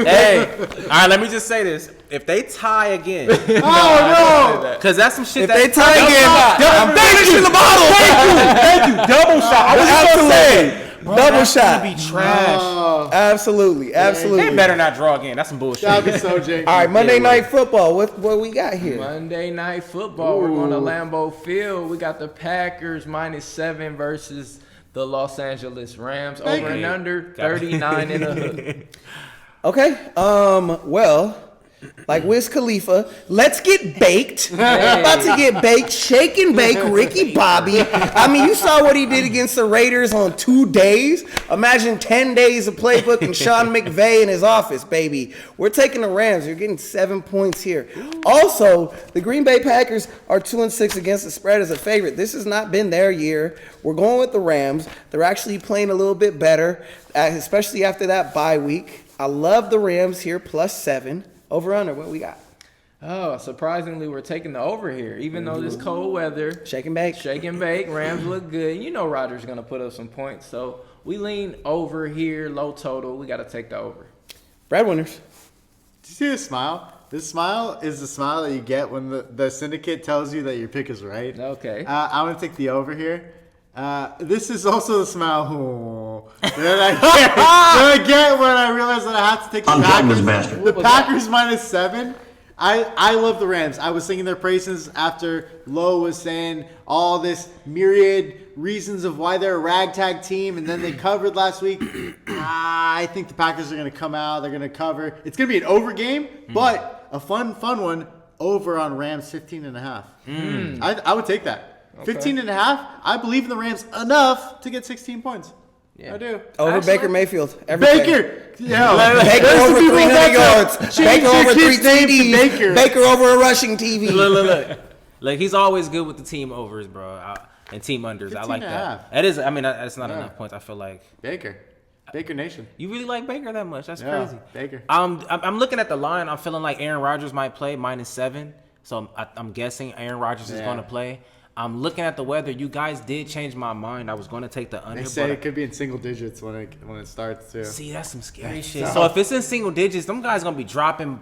Hey, all right. Let me just say this: if they tie again, Oh, no. because that's some shit. If they tie again, I'm finishing the bottle. Thank you, double shot. I was just gonna say, Absolutely. Double shot. Be trash. Oh, Absolutely. Absolutely. They better not draw again. That's some bullshit. that'd be so janky. All right, Monday Night Football. What we got here? Monday Night Football. We're going to Lambeau Field. We got the Packers -7 versus the Los Angeles Rams. Over and under 39 and a hook. Okay. Well, like Wiz Khalifa, let's get baked. About to get baked. Shake and bake Ricky Bobby. I mean, you saw what he did against the Raiders on 2 days. Imagine 10 days of playbook and Sean McVay in his office, baby. We're taking the Rams. You're getting 7 points here. Also, the Green Bay Packers are 2-6 against the spread as a favorite. This has not been their year. We're going with the Rams. They're actually playing a little bit better, especially after that bye week. I love the Rams here, +7. Over under, what we got? Oh, surprisingly, we're taking the over here. Even though this cold weather, Shake and bake. shake and bake, Rams look good. You know Rodgers going to put up some points. So we lean over here, low total. We got to take the over. Breadwinners. Did you see this smile? This smile is the smile that you get when the syndicate tells you that your pick is right. Okay. I'm going to take the over here. This is also the smile that I get when I realize that I have to take the Unplug Packers. this bastard. The Packers -7. I love the Rams. I was singing their praises after Lowe was saying all this myriad reasons of why they're a ragtag team, and then they covered last week. I think the Packers are going to come out. They're going to cover. It's going to be an over game, but a fun one. Over on Rams 15.5. I would take that. 15.5. I believe in the Rams enough to get 16 points. Yeah. I do. Over Actually- Baker Mayfield. Everything. Baker. Yeah. Baker over 300 yards. Change Baker your over 3 kid's name to TDs. Baker. Baker over a rushing TV. Look. Like, he's always good with the team overs, bro, and team unders. I like 15.5. that. That is. I mean, that's not enough points. I feel like Baker Nation. you really like Baker that much. That's Yeah, crazy. Baker. I'm looking at the line. I'm feeling like Aaron Rodgers might play -7. So I'm guessing Aaron Rodgers is Yeah. going to play. I'm looking at the weather. You guys did change my mind. I was going to take the under. They say but it could be in single digits when it starts too. see, that's some scary shit. So if it's in single digits, them guys going to be dropping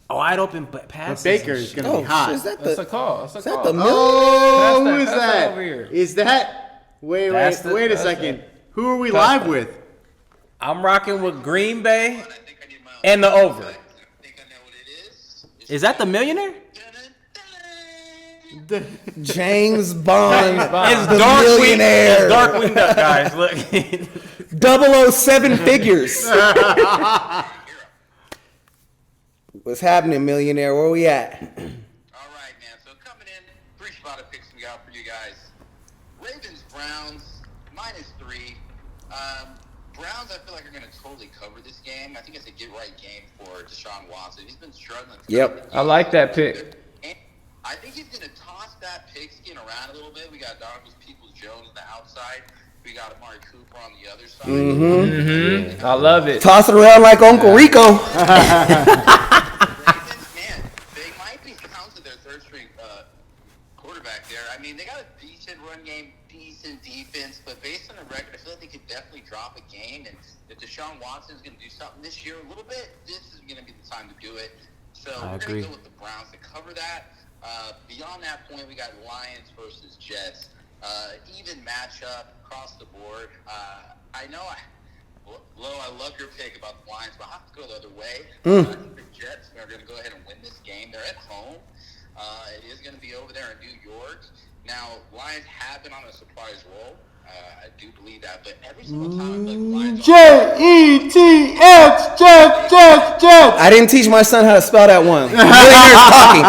wide open passes. But Baker and is shit. going to Oh, be hot. is that That's a the call. That's a is that call. the Millionaire? Oh, Pass who is that that? over here. Is that? Wait, That's the- wait a that's second. that. Who are we Pass live that. with? I'm rocking with Green Bay and the over. Is that the Millionaire? James Bond. It's The Darkwing. Millionaire. It's Darkwing Duck, guys. Look. 007 figures. What's happening, Millionaire? Where we at? All right, man. So coming in, 3 Ciabatta Picks we got for you guys. Ravens, Browns, -3. Browns, I feel like are going to totally cover this game. I think it's a get-right game for Deshaun Watson. He's been struggling. Yep. I like that pick. And I think he's going to toss that pigskin around a little bit. We got Donovan Peoples-Jones on the outside. We got Amari Cooper on the other side. I love it. Toss it around like Uncle Rico. Ravens, man, they might be down to their third-string quarterback there. I mean, they got a decent run game, decent defense, but based on the record, I feel like they could definitely drop a game. And if Deshaun Watson is going to do something this year a little bit, this is going to be the time to do it. So we're going to go with the Browns to cover that. Beyond that point, we got Lions versus Jets. Even matchup across the board. I know I love your pick about the Lions, but I have to go the other way. I think the Jets are going to go ahead and win this game. They're at home. It is going to be over there in New York. Now, Lions have been on a surprise roll. I do believe that, but every single time, like, Lions Jets, Jets. I didn't teach my son how to spell that one. Millionaire's talking.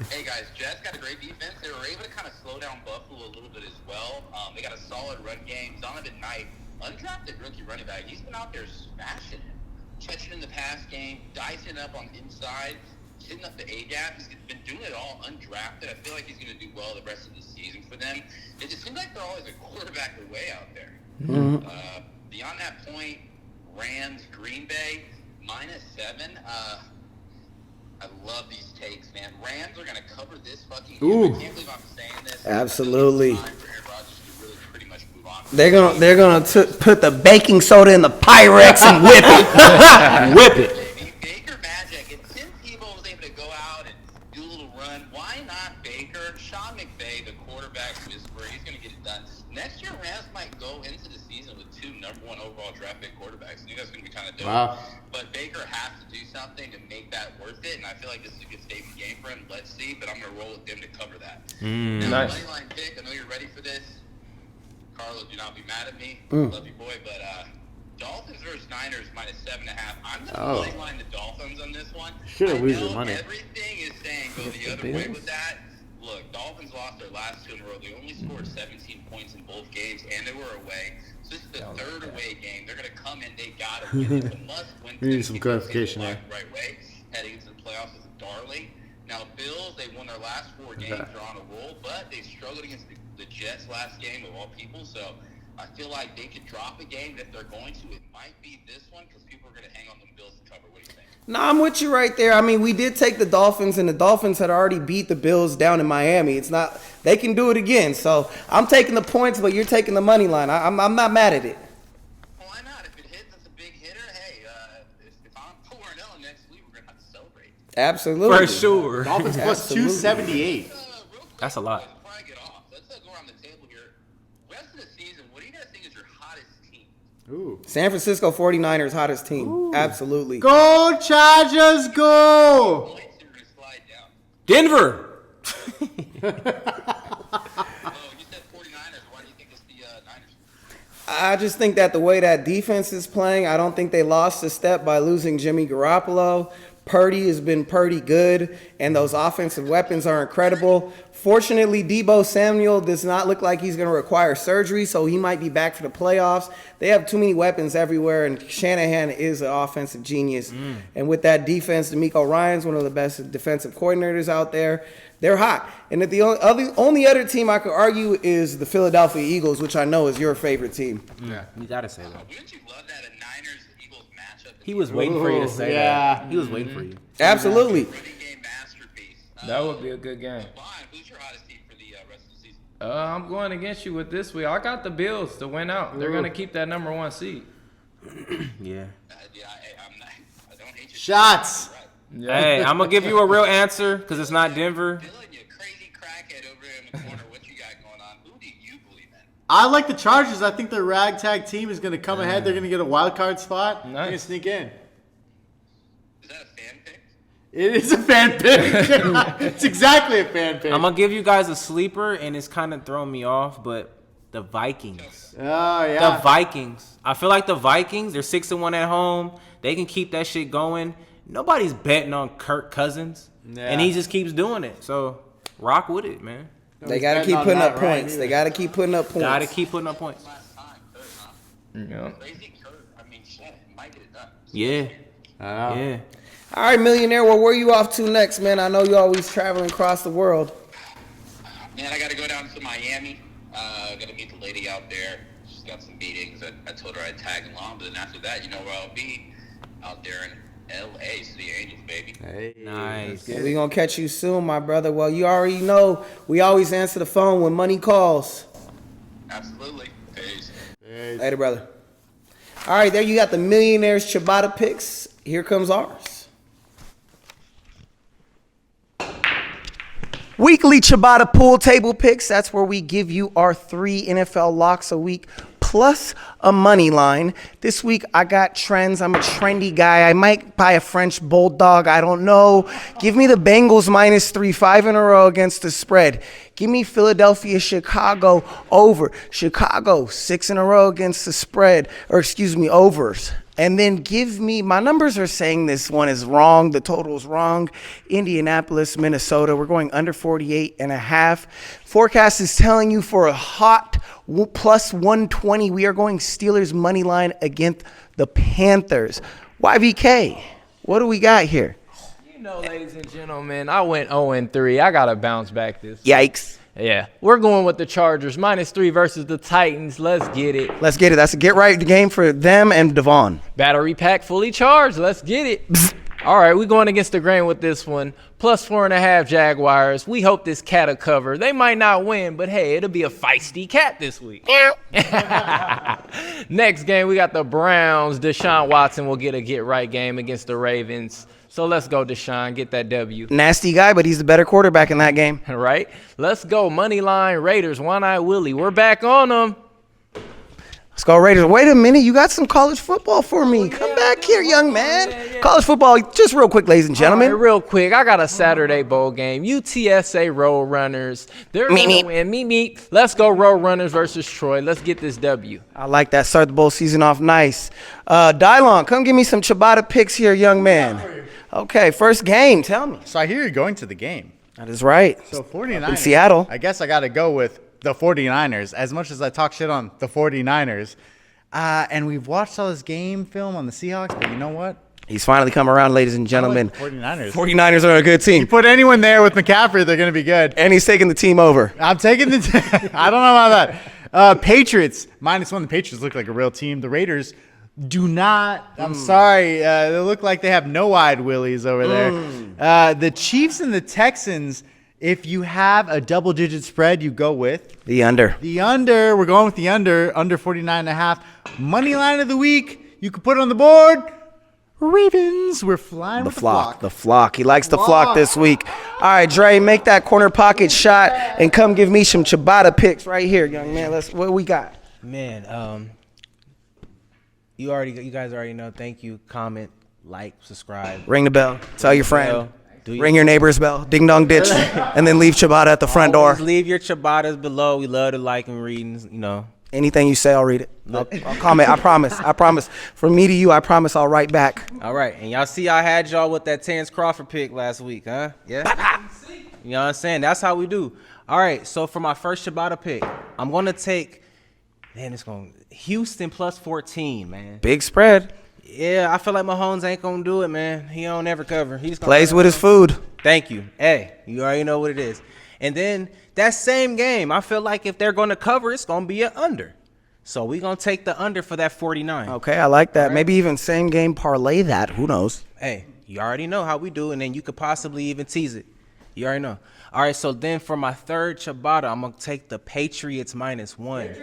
Hey guys, Jets got a great defense. They were able to kind of slow down Buffalo a little bit as well. They got a solid run game. Donovan Knight, undrafted rookie running back, he's been out there smashing it, catching in the pass game, dicing up on the inside, hitting up the A-gap. He's been doing it all undrafted. I feel like he's going to do well the rest of the season for them. It just seems like they're always a quarterback away out there. Beyond that point, Rams, Green Bay, -7. I love these takes, man. Rams are going to cover this fucking game. I can't believe I'm saying this. Absolutely. It's time for Aaron Rodgers to really pretty much move on. They're gonna put the baking soda in the Pyrex and whip it. Whip it. Baker magic. And Tim Tebow was able to go out and do a little run. Why not Baker? Sean McVay, the quarterback whisperer, he's going to get it done. Next year, Rams might go into the season with 2 number 1 overall draft pick quarterbacks. I think that's going to be kind of dope. Wow. But Baker has to do something to make that worth it, and I feel like this is a good statement game for him. Let's see, but I'm going to roll with them to cover that. Now, Nice. moneyline pick, I know you're ready for this. Carlo, do not be mad at me. Love you, boy. But Dolphins versus Niners -7.5. I'm going to moneyline the Dolphins on this one. Should've lose your money. Everything is saying go the other way with that. Look, Dolphins lost their last 2 in a row. They only scored 17 points in both games, and they were away. So this is the third away game. They're going to come in. They got to win. It's a must-win. We need some clarification there. Right way. Heading into the playoffs is a darling. Now, Bills, they won their last 4 games. They're on a roll, but they struggled against the Jets last game of all people. So I feel like they could drop a game. If they're going to, it might be this one because people are going to hang on the Bills to cover. What do you think? No, I'm with you right there. I mean, we did take the Dolphins, and the Dolphins had already beat the Bills down in Miami. It's not they can do it again. So I'm taking the points, but you're taking the money line. I'm not mad at it. Why not? If it hits, it's a big hitter. Hey, if I'm 4-0 next week, we're gonna have to celebrate. Absolutely, For sure. Dolphins plus 278. Real quick, That's a lot. boys, before I get off, let's go around the table here. Rest of the season, what do you guys think is your hottest team? Ooh. San Francisco 49ers hottest team. Absolutely. Go Chargers, go! Points that are gonna slide down. Denver. Oh, you said 49ers. Why do you think it's the Niners? I just think that the way that defense is playing, I don't think they lost a step by losing Jimmy Garoppolo. Purdy has been pretty good, and those offensive weapons are incredible. Fortunately, Deebo Samuel does not look like he's going to require surgery, so he might be back for the playoffs. They have too many weapons everywhere, and Shanahan is an offensive genius. And with that defense, DeMeco Ryans one of the best defensive coordinators out there. They're hot. And the only other team I could argue is the Philadelphia Eagles, which I know is your favorite team. Yeah, you gotta say that. Wouldn't you love that, a Niners-Eagles matchup? He was waiting for you to say that. He was waiting for you. Absolutely. Running game masterpiece. That would be a good game. Vaughn, who's your hottest team for the rest of the season? I'm going against you with this week. I got the Bills to win out. They're going to keep that number 1 seed. Yeah. I don't hate you. Shots. Right. Yeah. Hey, I'm gonna give you a real answer because it's not Denver. Dylan, you crazy crackhead over there in the corner. What you got going on? Who do you believe in? I like the Chargers. I think their ragtag team is going to come ahead. They're going to get a wild card spot. They're going to Nice. sneak in. Is that a fan pick? It is a fan pick. It's exactly a fan pick. I'm gonna give you guys a sleeper, and it's kind of throwing me off, but the Vikings. Oh, yeah. The Vikings. I feel like the Vikings, they're 6-1 at home. They can keep that shit going. Nobody's betting on Kirk Cousins, and he just keeps doing it. So rock with it, man. They got to keep putting up points. They got to keep putting up points. Gotta keep putting up points. Last time, Kurt, huh? Yeah. Crazy Kurt. I mean, shit, he might get it done. Yeah. Oh. Yeah. All right, Millionaire, well, where you off to next, man? I know you're always traveling across the world. Man, I got to go down to Miami. Got to meet the lady out there. She's got some meetings. I told her I'd tag along, but then after that, you know where I'll be? Out there in L.A., City Angels, baby. Hey. Nice. We're going to catch you soon, my brother. Well, you already know we always answer the phone when money calls. Absolutely. Peace. Later, brother. All right, there you got the Millionaire's Ciabatta Picks. Here comes ours. Weekly Ciabatta pool table picks. That's where we give you our 3 NFL locks a week plus a money line. This week I got trends. I'm a trendy guy. I might buy a French bulldog. I don't know. Give me the Bengals -3, 5 in a row against the spread. Give me Philadelphia, Chicago over. Chicago 6 in a row against the spread, overs. And then give me, my numbers are saying this one is wrong. The total is wrong. Indianapolis, Minnesota. We're going under 48.5. Forecast is telling you for a hot plus 120. We are going Steelers money line against the Panthers. YVK, what do we got here? You know, ladies and gentlemen, I went 0-3. I got to bounce back this week. Yikes. Yeah, we're going with the Chargers, -3 versus the Titans. Let's get it. Let's get it. That's a get-right game for them and Devon. Battery pack fully charged. Let's get it. All right, we're going against the grain with this one. +4.5 Jaguars. We hope this cat will cover. They might not win, but hey, it'll be a feisty cat this week. Next game, we got the Browns. Deshaun Watson will get a get-right game against the Ravens. So let's go, Deshaun. Get that W. Nasty guy, but he's the better quarterback in that game. All right. Let's go. Moneyline Raiders. One-Eye Willie. We're back on them. Let's go Raiders. Wait a minute. You got some college football for me. Come back here, young man. Yeah. College football, just real quick, ladies and gentlemen. All right, real quick, I got a Saturday bowl game. UTSA Roadrunners. They're going to win. Meet. Let's go Roadrunners versus Troy. Let's get this W. I like that. Start the bowl season off nice. Dylon, come give me some Ciabatta picks here, young man. Okay, first game. Tell me. So I hear you're going to the game. That is right. So 49ers. In Seattle. I guess I got to go with the 49ers, as much as I talk shit on the 49ers. And we've watched all this game film on the Seahawks, but you know what? He's finally come around, ladies and gentlemen. I like the 49ers. 49ers are a good team. You put anyone there with McCaffrey, they're going to be good. And he's taking the team over. I'm taking the I don't know about that. Patriots, -1. The Patriots look like a real team. The Raiders do not. I'm sorry. They look like they have no eyed willies over there. The Chiefs and the Texans, if you have a double-digit spread, you go with The under. the under. We're going with the under 49.5. Money line of the week. You can put it on the board. Ravens. We're flying with the flock. The flock. He likes the flock this week. All right, Dre, make that corner pocket shot and come give me some Ciabatta picks right here, young man. What we got? Man, you guys already know. Thank you. Comment, like, subscribe. Ring the bell. Tell your friend. Do Ring your neighbor's bell. Ding dong ditch. And then leave Ciabatta at the front door. Always leave your Ciabattas below. We love to like and read, Anything you say, I'll read it. I'll comment. I promise. From me to you, I promise I'll write back. All right. And y'all see I had y'all with that Terrence Crawford pick last week, huh? Yeah? You know what I'm saying? That's how we do. All right. So for my first Ciabatta pick, I'm going to take, Houston +14, man. Big spread. Yeah, I feel like Mahomes ain't going to do it, man. He don't ever cover. He just Plays with his food. Thank you. Hey, you already know what it is. And then that same game, I feel like if they're going to cover, it's going to be an under. So we're going to take the under for that 49. Okay, I like that. Right. Maybe even same game parlay that. Who knows? Hey, you already know how we do, and then you could possibly even tease it. You already know. All right, so then for my third Ciabatta, I'm going to take the Patriots -1.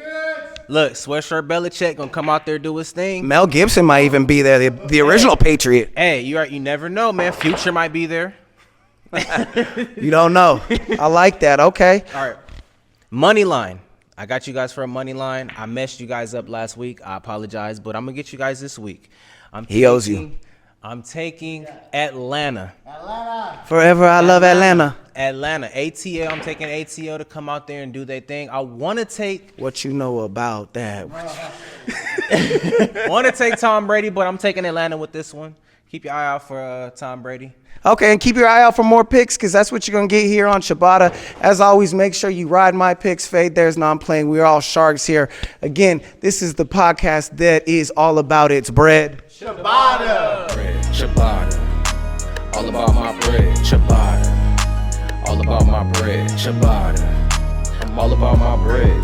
Look, Sweatshirt Belichick going to come out there do his thing. Mel Gibson might even be there, the original Patriot. Hey, you never know, man. Future might be there. You don't know. I like that. Okay. All right. Money line. I got you guys for a money line. I messed you guys up last week. I apologize, but I'm going to get you guys this week. He owes you. I'm taking Atlanta. Forever I love Atlanta. ATL. I'm taking ATL to come out there and do their thing. I want to take. What you know about that? Want to take Tom Brady, but I'm taking Atlanta with this one. Keep your eye out for Tom Brady. Okay, and keep your eye out for more picks because that's what you're going to get here on Ciabatta. As always, make sure you ride my picks, fade theirs, non-playing. We're all sharks here. Again, this is the podcast that is all about its bread. Ciabatta. Bread, Ciabatta. All about my bread, Ciabatta. All about my bread, Ciabatta. I'm all about my bread.